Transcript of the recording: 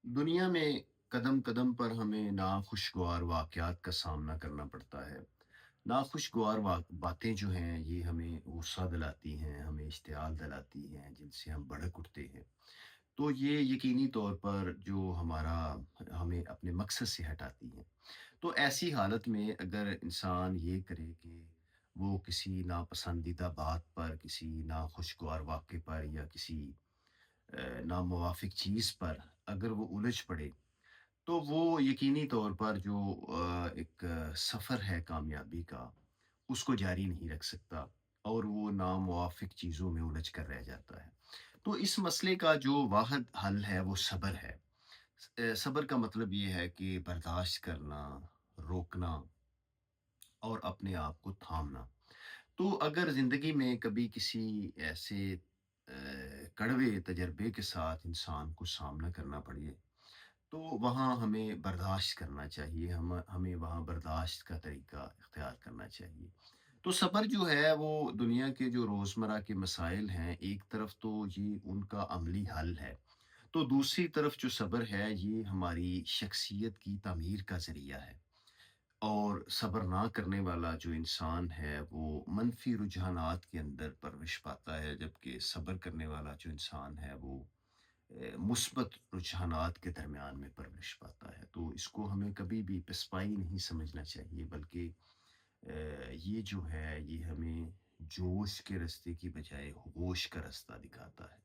दुनिया में कदम कदम पर हमें नाखुशगवार वाक़यात का सामना करना पड़ता है। नाखुशगवार बातें जो हैं ये हमें गुस्सा दिलाती हैं, हमें इश्तियाल दिलाती हैं, जिनसे हम भड़क उठते हैं। तो ये यकीनी तौर पर जो हमारा हमें अपने मकसद से हटाती हैं। तो ऐसी हालत में अगर इंसान ये करे कि वो किसी नापसंदीदा बात पर, किसी नाखुशगवार वाक़ये पर या किसी नामुवाफ़िक चीज़ पर अगर वो उलझ पड़े, तो वो यकीनी तौर पर जो एक सफ़र है कामयाबी का, उसको जारी नहीं रख सकता और वो नामुवाफ़िक चीज़ों में उलझ कर रह जाता है। तो इस मसले का जो वाहिद हल है वो सब्र है। सब्र का मतलब ये है कि बर्दाश्त करना, रोकना और अपने आप को थामना। तो अगर ज़िंदगी में कभी किसी ऐसे कड़वे तजर्बे के साथ इंसान को सामना करना पड़े, तो वहाँ हमें बर्दाश्त करना चाहिए, हमें वहाँ बर्दाश्त का तरीका इख्तियार करना चाहिए। तो सब्र जो है वो दुनिया के जो रोज़मर्रा के मसाइल हैं, एक तरफ तो ये उनका अमली हल है, तो दूसरी तरफ जो सब्र है ये हमारी शख्सियत की तामीर का ज़रिया है। और सब्र ना करने वाला जो इंसान है वो मनफ़ी रुझानात के अंदर परवरिश पाता है, जबकि सब्र करने वाला जो इंसान है वो मुस्बत रुझानात के दरमियान में परवरिश पाता है। तो इसको हमें कभी भी पिसपाई नहीं समझना चाहिए, बल्कि ये जो है ये हमें जोश के रास्ते की बजाय होश का रास्ता दिखाता है।